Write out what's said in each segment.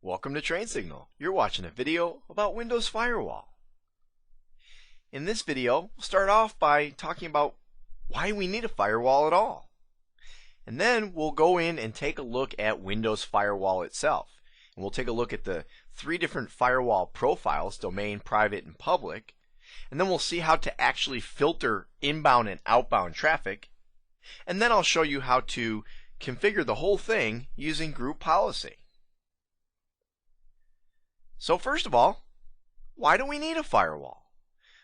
Welcome to Train Signal. You're watching a video about Windows Firewall. In this video, we'll start off by talking about why we need a firewall at all. And then we'll go in and take a look at Windows Firewall itself. And we'll take a look at the three different firewall profiles, domain, private, and public. And then we'll see how to actually filter inbound and outbound traffic. And then I'll show you how to configure the whole thing using group policy. So first of all, why do we need a firewall?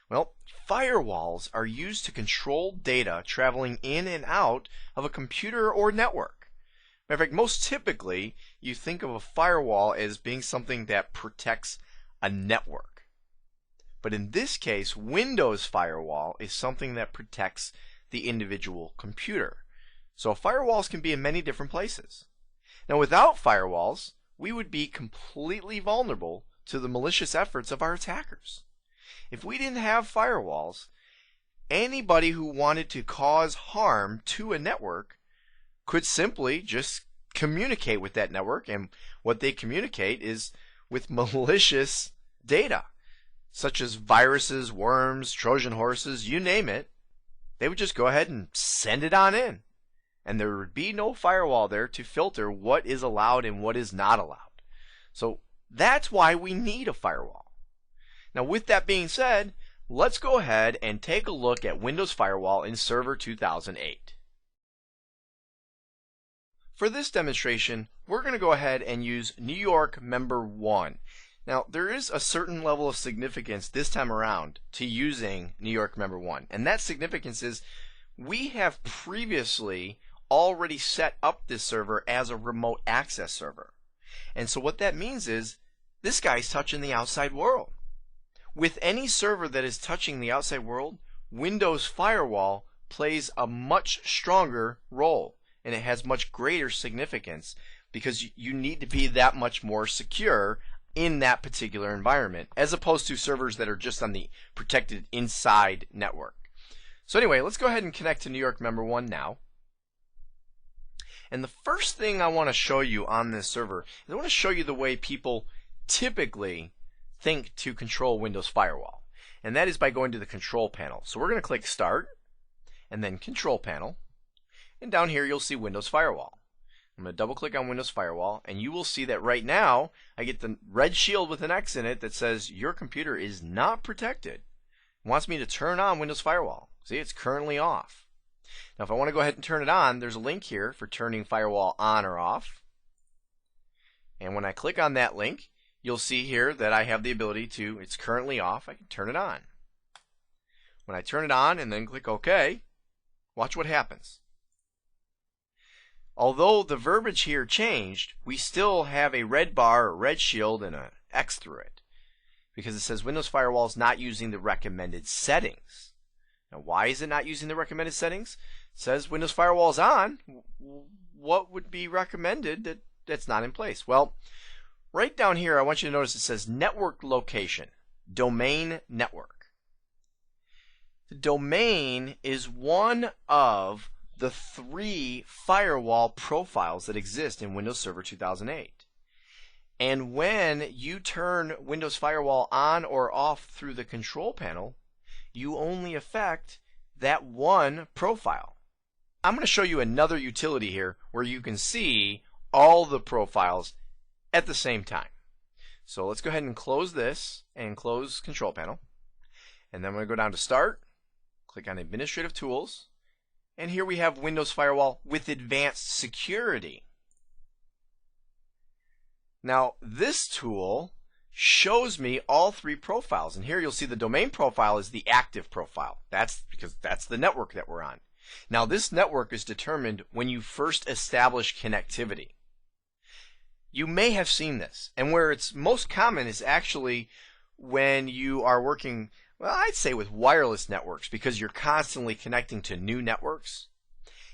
Well, firewalls are used to control data traveling in and out of a computer or network. Matter of fact, most typically, you think of a firewall as being something that protects a network. But in this case, Windows Firewall is something that protects the individual computer. So firewalls can be in many different places. Now, without firewalls, we would be completely vulnerable to the malicious efforts of our attackers. If we didn't have firewalls, anybody who wanted to cause harm to a network could simply just communicate with that network, and what they communicate is with malicious data, such as viruses, worms, Trojan horses, you name it. They would just go ahead and send it on in. And there would be no firewall there to filter what is allowed and what is not allowed. So that's why we need a firewall. Now, with that being said, let's go ahead and take a look at Windows Firewall in Server 2008. For this demonstration, we're going to go ahead and use New York Member 1. Now, there is a certain level of significance this time around to using New York Member 1. And that significance is we have previously already set up this server as a remote access server. And so what that means is this guy's touching the outside world. With any server that is touching the outside world, Windows Firewall plays a much stronger role, and it has much greater significance because you need to be that much more secure in that particular environment, as opposed to servers that are just on the protected inside network. So anyway, let's go ahead and connect to New York Member 1 now. And the first thing I want to show you on this server is I want to show you the way people typically think to control Windows Firewall. And that is by going to the Control Panel. So we're going to click Start, and then Control Panel. And down here you'll see Windows Firewall. I'm going to double click on Windows Firewall, and you will see that right now I get the red shield with an X in it that says your computer is not protected. It wants me to turn on Windows Firewall. See, it's currently off. Now, if I want to go ahead and turn it on, there's a link here for turning Firewall on or off. And when I click on that link, you'll see here that I have the ability to, it's currently off, I can turn it on. When I turn it on and then click OK, watch what happens. Although the verbiage here changed, we still have a red bar, a red shield, and an X through it, because it says Windows Firewall is not using the recommended settings. Now, why is it not using the recommended settings? It says Windows Firewall is on. What would be recommended that's not in place? Well, right down here, I want you to notice it says Network Location, Domain Network. The domain is one of the three firewall profiles that exist in Windows Server 2008. And when you turn Windows Firewall on or off through the Control Panel, you only affect that one profile. I'm going to show you another utility here where you can see all the profiles at the same time. So let's go ahead and close this and close Control Panel. And then I'm going to go down to Start, click on Administrative Tools, and here we have Windows Firewall with Advanced Security. Now, this tool shows me all three profiles, and here you'll see the domain profile is the active profile. That's because that's the network that we're on. Now, this network is determined when you first establish connectivity. You may have seen this, and where it's most common is actually when you are working, well, I'd say with wireless networks, because you're constantly connecting to new networks.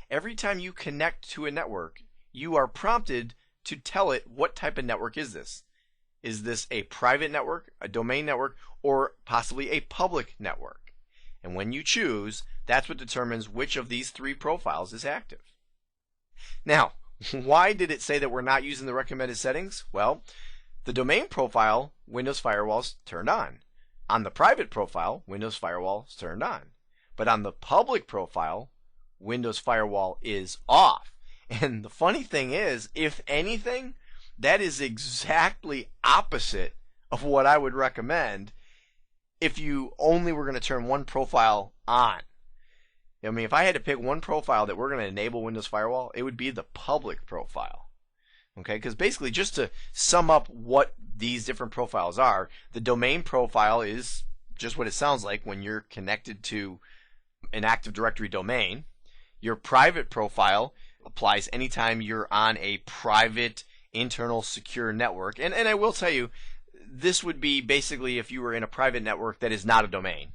Every time you connect to a network, you are prompted to tell it what type of network is this. Is this a private network, a domain network, or possibly a public network? And when you choose, that's what determines which of these three profiles is active. Now, Why did it say that we're not using the recommended settings? Well, The domain profile, Windows Firewall is turned on. On the private profile, Windows Firewall is turned on. But on the public profile, Windows Firewall is off. And the funny thing is, if anything, that is exactly opposite of what I would recommend if you only were going to turn one profile on. I mean, if I had to pick one profile that we're going to enable Windows Firewall, it would be the public profile. Okay, because basically, just to sum up what these different profiles are, the domain profile is just what it sounds like when you're connected to an Active Directory domain. Your private profile applies anytime you're on a private internal secure network. And I will tell you, this would be basically if you were in a private network that is not a domain,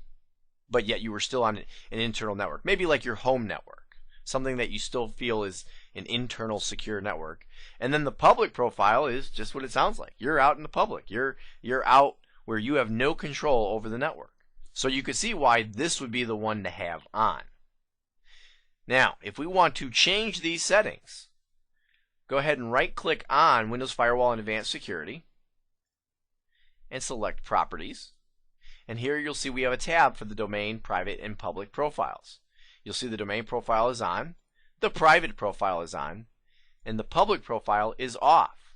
but yet you were still on an internal network. Maybe like your home network, something that you still feel is an internal secure network. And then the public profile is just what it sounds like. You're out in the public. You're out where you have no control over the network. So you could see why this would be the one to have on. Now, if we want to change these settings, go ahead and right-click on Windows Firewall and Advanced Security and select Properties. And here you'll see we have a tab for the domain, private, and public profiles. You'll see the domain profile is on, the private profile is on, and the public profile is off.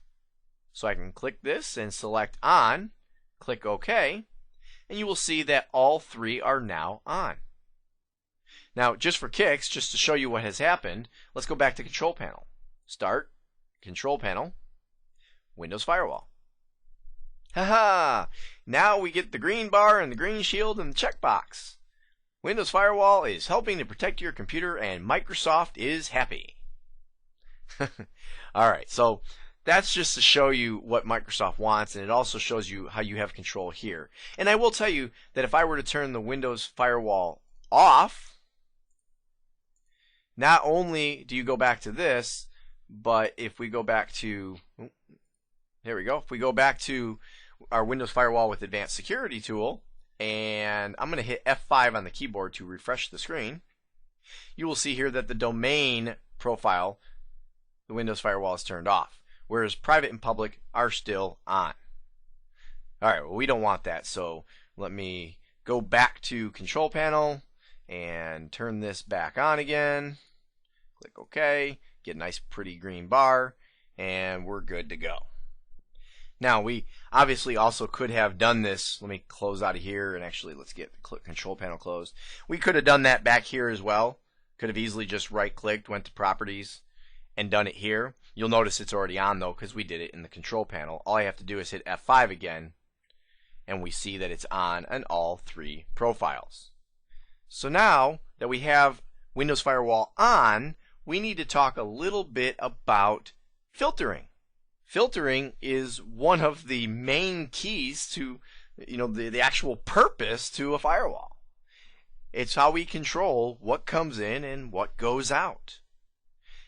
So I can click this and select on, click OK, and you will see that all three are now on. Now, just for kicks, just to show you what has happened, let's go back to Control Panel. Start, Control Panel, Windows Firewall. Haha! Now we get the green bar and the green shield and the checkbox. Windows Firewall is helping to protect your computer and Microsoft is happy. Alright, so that's just to show you what Microsoft wants, and it also shows you how you have control here. And I will tell you that if I were to turn the Windows Firewall off, not only do you go back to this, but if we go back to, there we go, if we go back to our Windows Firewall with Advanced Security tool, and I'm going to hit F5 on the keyboard to refresh the screen, you will see here that the domain profile, the Windows Firewall, is turned off, whereas private and public are still on. Alright, well, we don't want that, so let me go back to Control Panel and turn this back on again. Click OK, get a nice pretty green bar, and we're good to go. Now, we obviously also could have done this. Let me close out of here, and actually let's get the Control Panel closed. We could have done that back here as well. Could have easily just right-clicked, went to Properties, and done it here. You'll notice it's already on, though, because we did it in the Control Panel. All I have to do is hit F5 again, and we see that it's on all three profiles. So now that we have Windows Firewall on, we need to talk a little bit about filtering. Filtering is one of the main keys to, the actual purpose to a firewall. It's how we control what comes in and what goes out.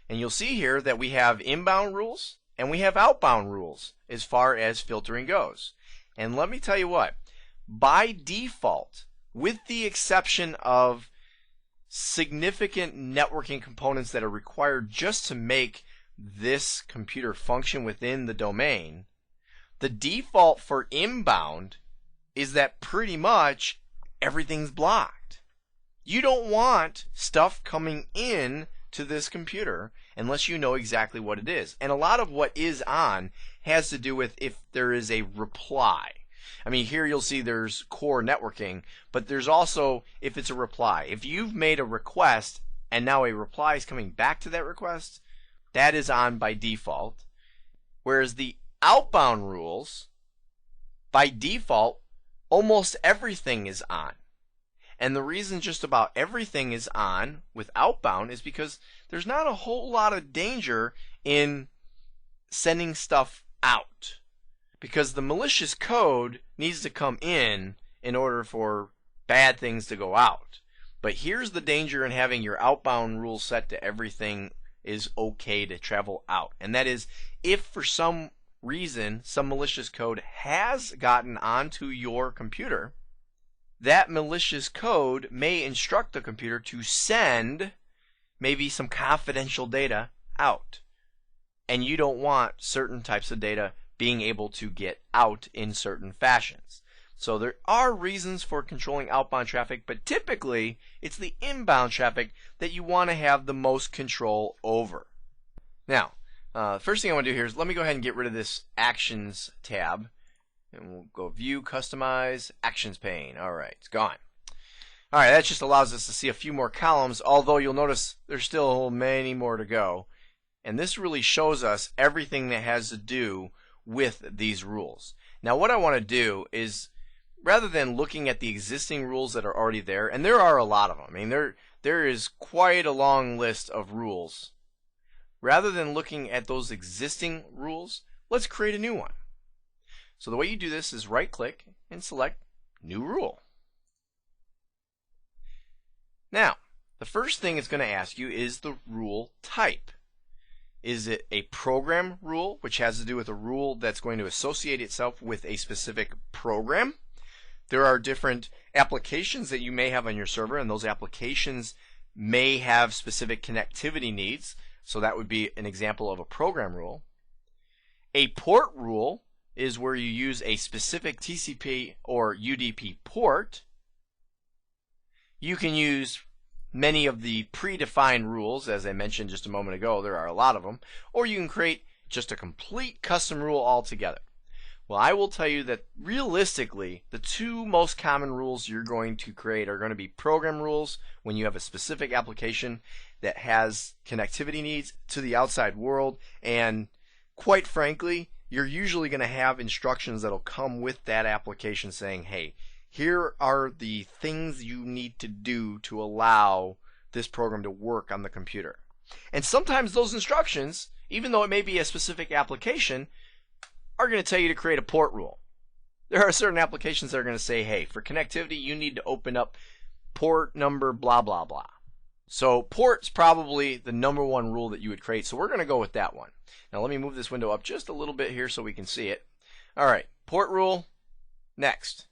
And you'll see here that we have inbound rules and we have outbound rules as far as filtering goes. And let me tell you what, by default, with the exception of significant networking components that are required just to make this computer function within the domain, the default for inbound is that pretty much everything's blocked. You don't want stuff coming in to this computer unless you know exactly what it is. And a lot of what is on has to do with if there is a reply. I mean, here you'll see there's core networking, but there's also if it's a reply. If you've made a request and now a reply is coming back to that request, that is on by default. Whereas the outbound rules, by default, almost everything is on. And the reason just about everything is on with outbound is because there's not a whole lot of danger in sending stuff out. Because the malicious code needs to come in order for bad things to go out. But here's the danger in having your outbound rules set to everything is okay to travel out. And that is if for some reason some malicious code has gotten onto your computer, that malicious code may instruct the computer to send maybe some confidential data out. And you don't want certain types of data being able to get out in certain fashions. So there are reasons for controlling outbound traffic, but typically it's the inbound traffic that you want to have the most control over. Now, first thing I want to do here is let me go ahead and get rid of this Actions tab. And we'll go View, Customize, Actions pane. Alright, it's gone. Alright, that just allows us to see a few more columns, although you'll notice there's still many more to go. And this really shows us everything that has to do with these rules. Now what I want to do is, rather than looking at the existing rules that are already there, and there are a lot of them, I mean there is quite a long list of rules. Rather than looking at those existing rules, let's create a new one. So the way you do this is right click and select New Rule. Now, the first thing it's going to ask you is the rule type. Is it a program rule, which has to do with a rule that's going to associate itself with a specific program? There are different applications that you may have on your server, and those applications may have specific connectivity needs. So that would be an example of a program rule. A port rule is where you use a specific TCP or UDP port. You can use many of the predefined rules, as I mentioned just a moment ago. There are a lot of them. Or you can create just a complete custom rule altogether. Well, I will tell you that realistically, the two most common rules you're going to create are going to be program rules when you have a specific application that has connectivity needs to the outside world, and quite frankly, you're usually going to have instructions that'll come with that application saying, hey, here are the things you need to do to allow this program to work on the computer. And sometimes those instructions, even though it may be a specific application, are going to tell you to create a port rule. There are certain applications that are going to say, hey, for connectivity you need to open up port number blah blah blah. So port's probably the number one rule that you would create, so we're going to go with that one. Now let me move this window up just a little bit here so we can see it. Alright, port rule, next.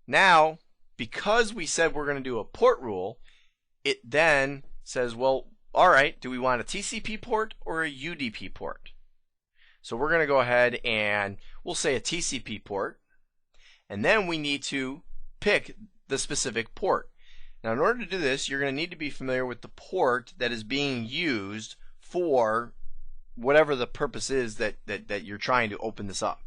Now, because we said we're going to do a port rule, it then says, well, alright, do we want a TCP port or a UDP port? So we're going to go ahead and we'll say a TCP port, and then we need to pick the specific port. Now in order to do this, you're going to need to be familiar with the port that is being used for whatever the purpose is that you're trying to open this up.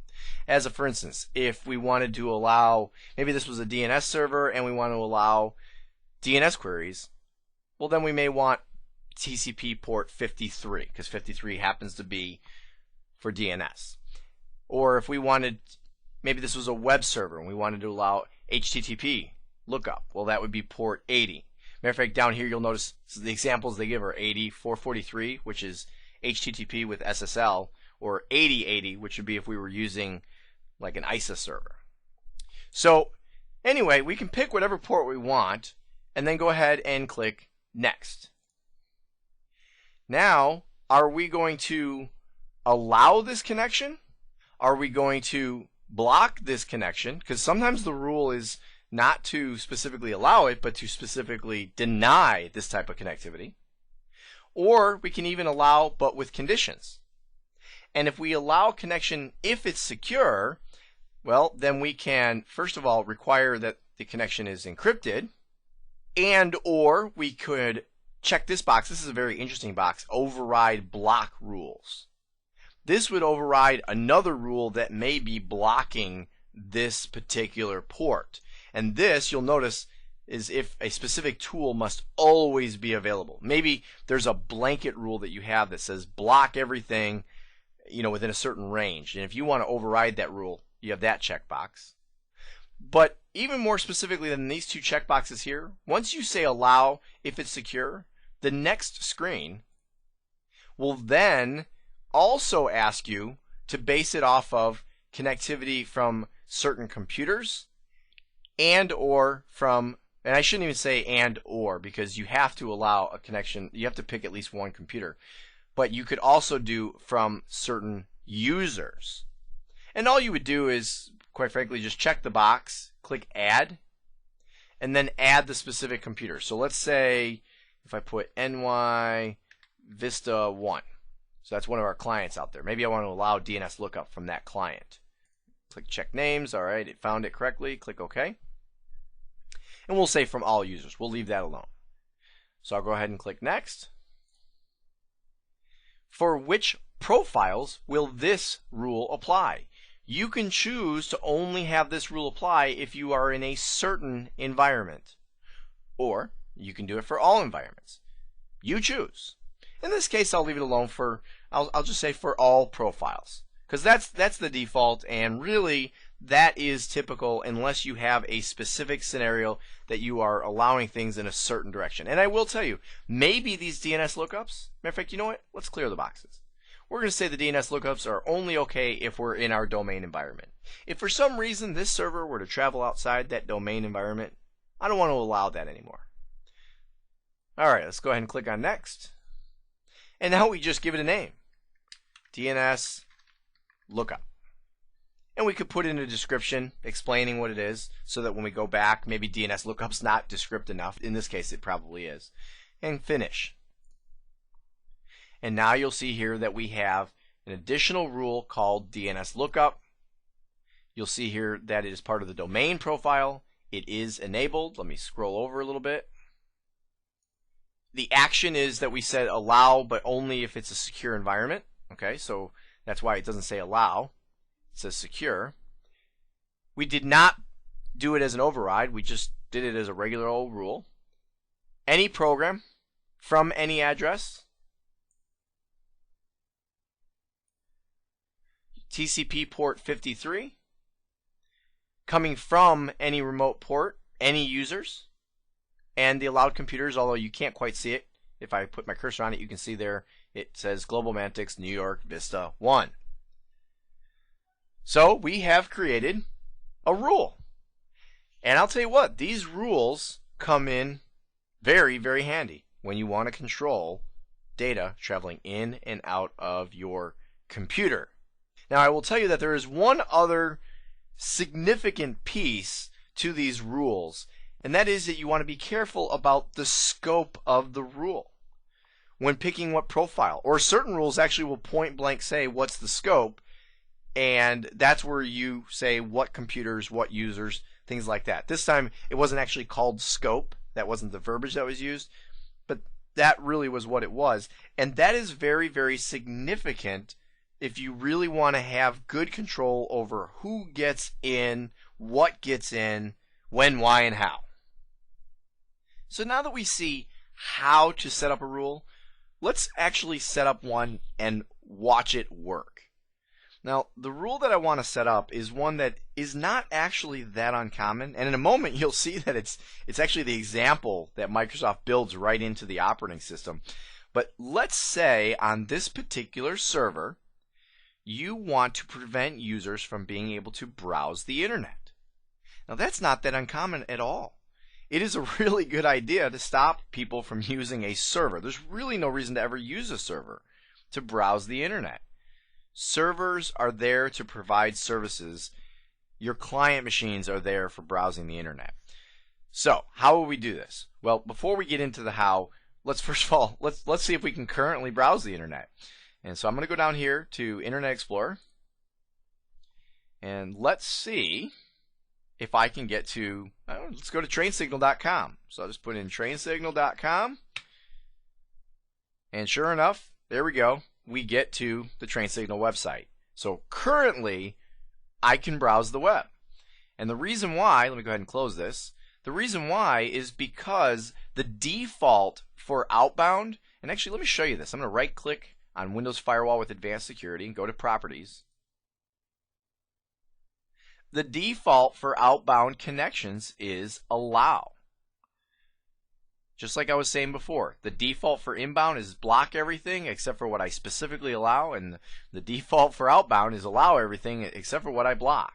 As a for instance, if we wanted to allow, maybe this was a DNS server and we want to allow DNS queries, well then we may want TCP port 53, because 53 happens to be for DNS. Or if we wanted, maybe this was a web server and we wanted to allow HTTP lookup, well that would be port 80. Matter of fact, down here you'll notice the examples they give are 80, 443, which is HTTP with SSL, or 8080, which would be if we were using like an ISA server. So anyway, we can pick whatever port we want and then go ahead and click Next. Now, are we going to allow this connection? Are we going to block this connection? Because sometimes the rule is not to specifically allow it, but to specifically deny this type of connectivity. Or we can even allow, but with conditions. And if we allow connection if it's secure, well, then we can, first of all, require that the connection is encrypted, and or we could check this box. This is a very interesting box, override block rules. This would override another rule that may be blocking this particular port. And this, you'll notice, is if a specific tool must always be available. Maybe there's a blanket rule that you have that says block everything, within a certain range. And if you want to override that rule, you have that checkbox. But even more specifically than these two checkboxes here, once you say allow if it's secure, the next screen will then also ask you to base it off of connectivity from certain computers and or from, and I shouldn't even say and or, because you have to allow a connection, you have to pick at least one computer. But you could also do from certain users. And all you would do is, quite frankly, just check the box, click Add, and then add the specific computer. So let's say if I put NY Vista 1. So that's one of our clients out there. Maybe I want to allow DNS lookup from that client. Click check names. All right, it found it correctly. Click OK. And we'll say from all users. We'll leave that alone. So I'll go ahead and click next. For which profiles will this rule apply? You can choose to only have this rule apply if you are in a certain environment. Or you can do it for all environments. You choose. In this case, I'll leave it alone for, I'll just say for all profiles. Because that's the default, and really that is typical unless you have a specific scenario that you are allowing things in a certain direction. And I will tell you, maybe these DNS lookups, matter of fact, you know what? Let's clear the boxes. We're going to say the DNS lookups are only okay if we're in our domain environment. If for some reason this server were to travel outside that domain environment, I don't want to allow that anymore. Alright, let's go ahead and click on next. And now we just give it a name. DNS lookup. And we could put in a description explaining what it is so that when we go back, maybe DNS lookup's not descriptive enough. In this case, it probably is. And finish. And now you'll see here that we have an additional rule called DNS lookup. You'll see here that it is part of the domain profile. It is enabled. Let me scroll over a little bit. The action is that we said allow, but only if it's a secure environment. Okay, so that's why it doesn't say allow. It says secure. We did not do it as an override. We just did it as a regular old rule. Any program from any address. TCP port 53. Coming from any remote port, any users. And the allowed computers, although you can't quite see it. If I put my cursor on it, you can see there it says Global Mantics New York Vista 1. So we have created a rule. And I'll tell you what, these rules come in very, very handy when you want to control data traveling in and out of your computer. Now I will tell you that there is one other significant piece to these rules, and that is that you want to be careful about the scope of the rule when picking what profile. Or certain rules actually will point blank say what's the scope, and that's where you say what computers, what users, things like that. This time it wasn't actually called scope. That wasn't the verbiage that was used, but that really was what it was. And that is very, very significant if you really want to have good control over who gets in, what gets in, when, why, and how. So now that we see how to set up a rule, let's actually set up one and watch it work. Now, the rule that I want to set up is one that is not actually that uncommon, and in a moment you'll see that it's actually the example that Microsoft builds right into the operating system. But let's say on this particular server, you want to prevent users from being able to browse the internet. Now that's not that uncommon at all. It is a really good idea to stop people from using a server. There's really no reason to ever use a server to browse the internet. Servers are there to provide services. Your client machines are there for browsing the internet. So how will we do this? Well, before we get into the how, let's first of all, let's see if we can currently browse the internet. And so I'm going to go down here to Internet Explorer, and let's see if I can get to, let's go to trainsignal.com. So I'll just put in trainsignal.com, and sure enough, there we go. We get to the TrainSignal website. So currently, I can browse the web. And the reason why, let me go ahead and close this. The reason why is because the default for outbound, and actually let me show you this. I'm going to right click on Windows Firewall with Advanced Security and go to Properties. The default for outbound connections is Allow. Just like I was saying before, the default for inbound is block everything except for what I specifically allow, and the default for outbound is allow everything except for what I block.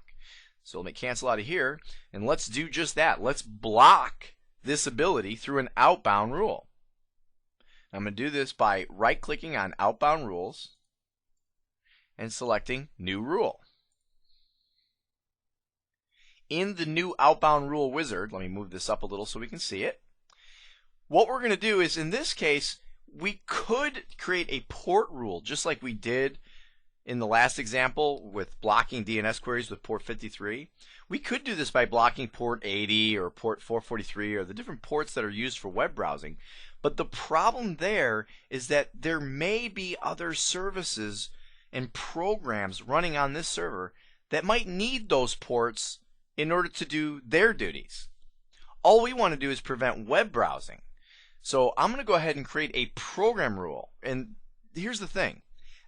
So let me cancel out of here, and let's do just that. Let's block this ability through an outbound rule. I'm going to do this by right-clicking on Outbound Rules and selecting New Rule. In the new Outbound Rule wizard, let me move this up a little so we can see it. What we're going to do is, in this case, we could create a port rule just like we did in the last example with blocking DNS queries with port 53. We could do this by blocking port 80 or port 443 or the different ports that are used for web browsing. But the problem there is that there may be other services and programs running on this server that might need those ports in order to do their duties. All we want to do is prevent web browsing. So I'm going to go ahead and create a program rule. And here's the thing.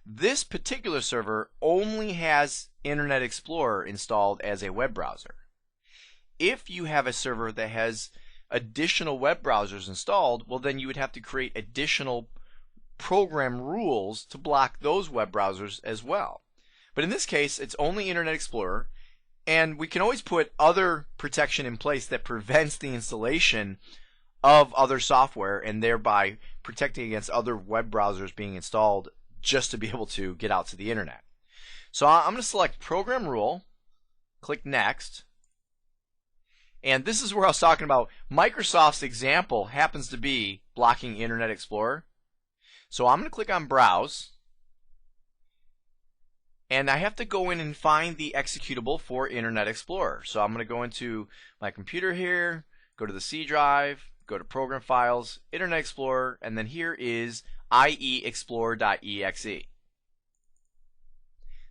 This particular server only has Internet Explorer installed as a web browser. If you have a server that has additional web browsers installed, well then you would have to create additional program rules to block those web browsers as well. But in this case, it's only Internet Explorer, and we can always put other protection in place that prevents the installation of other software and thereby protecting against other web browsers being installed just to be able to get out to the internet. So I'm going to select Program Rule, click Next, and this is where I was talking about Microsoft's example happens to be blocking Internet Explorer. So I'm going to click on Browse, and I have to go in and find the executable for Internet Explorer. So I'm going to go into my computer here, go to the C drive, go to Program Files, Internet Explorer, and then here is ieexplorer.exe.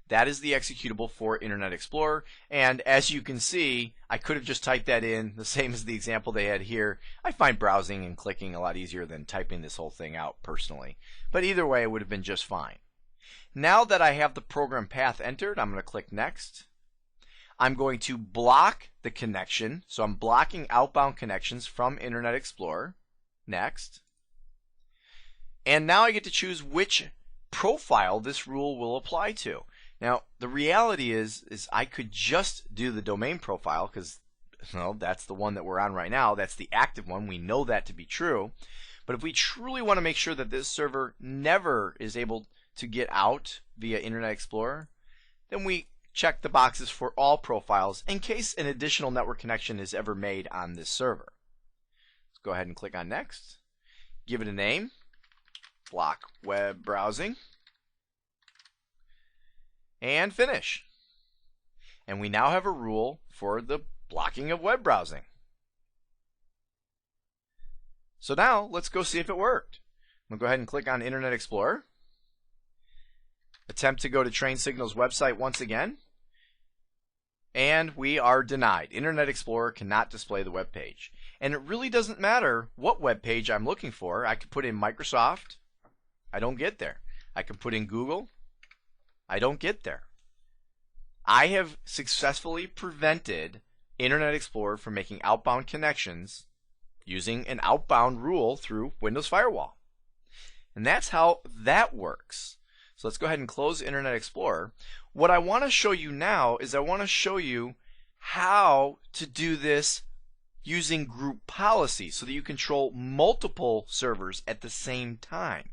That is the executable for Internet Explorer, and as you can see, I could have just typed that in, the same as the example they had here. I find browsing and clicking a lot easier than typing this whole thing out personally, but either way it would have been just fine. Now that I have the program path entered, I'm going to click Next. I'm going to block the connection, so I'm blocking outbound connections from Internet Explorer. Next. And now I get to choose which profile this rule will apply to. Now, the reality is I could just do the domain profile because, well, that's the one that we're on right now. That's the active one. We know that to be true. But if we truly want to make sure that this server never is able to get out via Internet Explorer, then we check the boxes for all profiles in case an additional network connection is ever made on this server. Let's go ahead and click on Next. Give it a name. Block web browsing. And finish. And we now have a rule for the blocking of web browsing. So now let's go see if it worked. I'm going to go ahead and click on Internet Explorer. Attempt to go to Train Signal's website once again. And we are denied. Internet Explorer cannot display the web page. And it really doesn't matter what web page I'm looking for. I could put in Microsoft. I don't get there. I can put in Google. I don't get there. I have successfully prevented Internet Explorer from making outbound connections using an outbound rule through Windows Firewall. And that's how that works. So let's go ahead and close Internet Explorer. What I want to show you now is I want to show you how to do this using group policy so that you control multiple servers at the same time.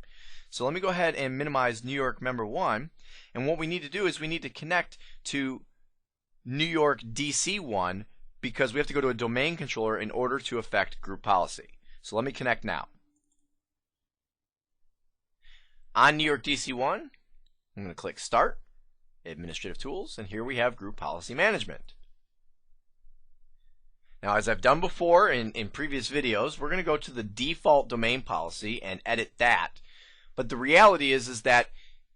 So let me go ahead and minimize New York Member 1. And what we need to do is we need to connect to New York DC1 because we have to go to a domain controller in order to affect group policy. So let me connect now. On New York DC1, I'm going to click Start, Administrative Tools, and here we have Group Policy Management. Now, as I've done before in previous videos, we're going to go to the default domain policy and edit that. But the reality is that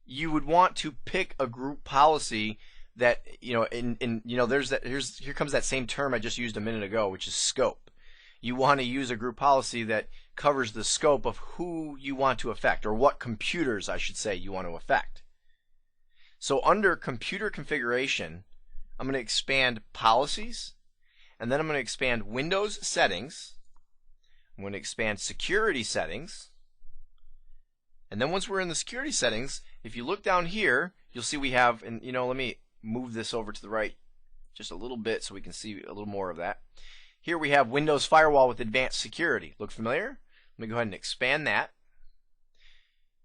you would want to pick a group policy that, here comes that same term I just used a minute ago, which is scope. You want to use a group policy that covers the scope of who you want to affect, or what computers, I should say, you want to affect. So under Computer Configuration, I'm going to expand Policies, and then I'm going to expand Windows Settings. I'm going to expand Security Settings. And then once we're in the Security Settings, if you look down here, you'll see we have, and let me move this over to the right just a little bit so we can see a little more of that. Here we have Windows Firewall with Advanced Security. Look familiar? Let me go ahead and expand that.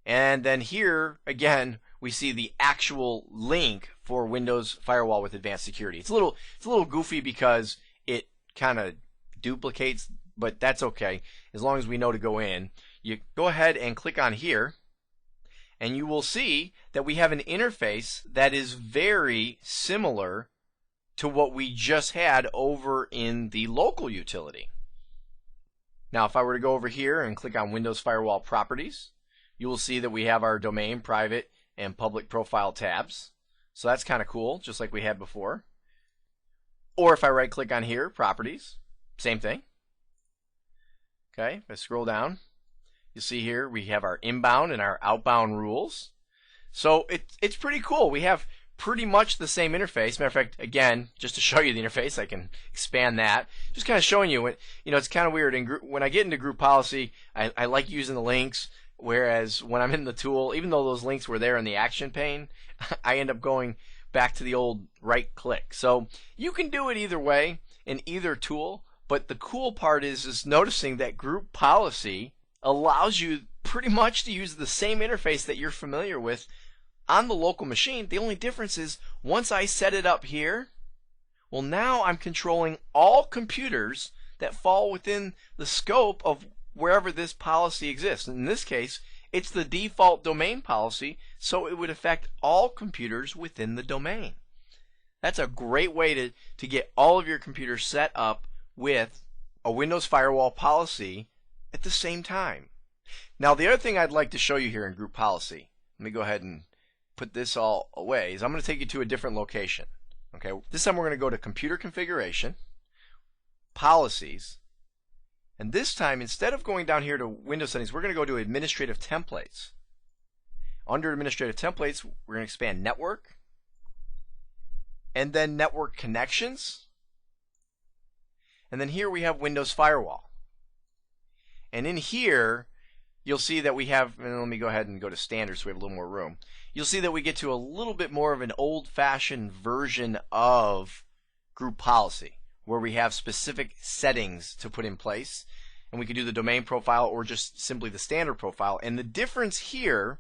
And then here, again, we see the actual link for Windows Firewall with Advanced Security. It's a little goofy because it kind of duplicates, but that's okay as long as we know to go in. you go ahead and click on here, and you will see that we have an interface that is very similar to what we just had over in the local utility. Now, if I were to go over here and click on Windows Firewall Properties, you will see that we have our domain, private, and public profile tabs. So that's kind of cool, just like we had before. Or if I right click on here, Properties, same thing. Okay, if I scroll down, you'll see here we have our inbound and our outbound rules. So it's pretty cool. We have pretty much the same interface. Matter of fact, again, just to show you the interface, I can expand that. Just kind of showing you, it's kind of weird. When I get into group policy, I like using the links, whereas when I'm in the tool, even though those links were there in the action pane, I end up going back to the old right click. So you can do it either way in either tool, but the cool part is noticing that group policy allows you pretty much to use the same interface that you're familiar with on the local machine. The only difference is once I set it up here, well, now I'm controlling all computers that fall within the scope of wherever this policy exists. In this case, it's the default domain policy, so it would affect all computers within the domain. That's a great way to get all of your computers set up with a Windows Firewall policy at the same time. Now, the other thing I'd like to show you here in group policy, let me go ahead and put this all away, is I'm going to take you to a different location. Okay, this time we're going to go to Computer Configuration, Policies, and this time instead of going down here to Windows Settings, we're going to go to Administrative Templates. Under Administrative Templates, we're going to expand Network, and then Network Connections, and then here we have Windows Firewall. And in here, you'll see that we have, and let me go ahead and go to Standard so we have a little more room. You'll see that we get to a little bit more of an old-fashioned version of group policy, where we have specific settings to put in place, and we can do the domain profile or just simply the standard profile. And the difference here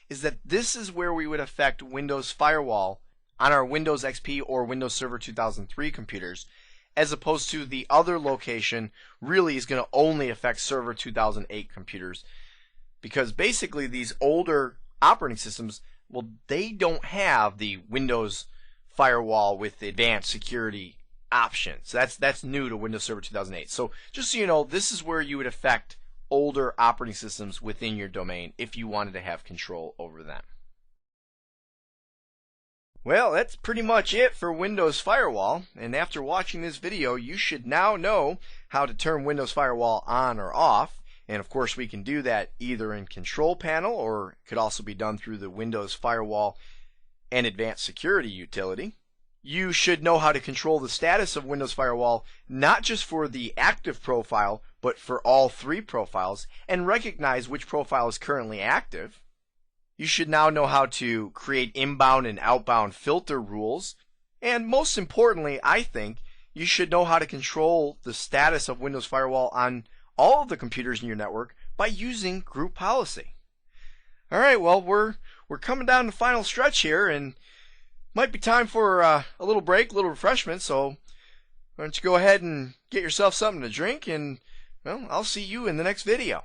is that this is where we would affect Windows Firewall on our Windows XP or Windows Server 2003 computers, as opposed to the other location really is going to only affect Server 2008 computers, because basically these older operating systems, well, they don't have the Windows Firewall with advanced security options. That's new to Windows Server 2008. So just so you know, this is where you would affect older operating systems within your domain if you wanted to have control over them. Well, that's pretty much it for Windows Firewall, and after watching this video, you should now know how to turn Windows Firewall on or off. And of course, we can do that either in Control Panel, or it could also be done through the Windows Firewall and Advanced Security utility. You should know how to control the status of Windows Firewall, not just for the active profile, but for all three profiles, and recognize which profile is currently active. You should now know how to create inbound and outbound filter rules. And most importantly, I think, you should know how to control the status of Windows Firewall on all of the computers in your network by using group policy. Alright, well, we're coming down the final stretch here, and might be time for a little break, a little refreshment, so why don't you go ahead and get yourself something to drink, and, well, I'll see you in the next video.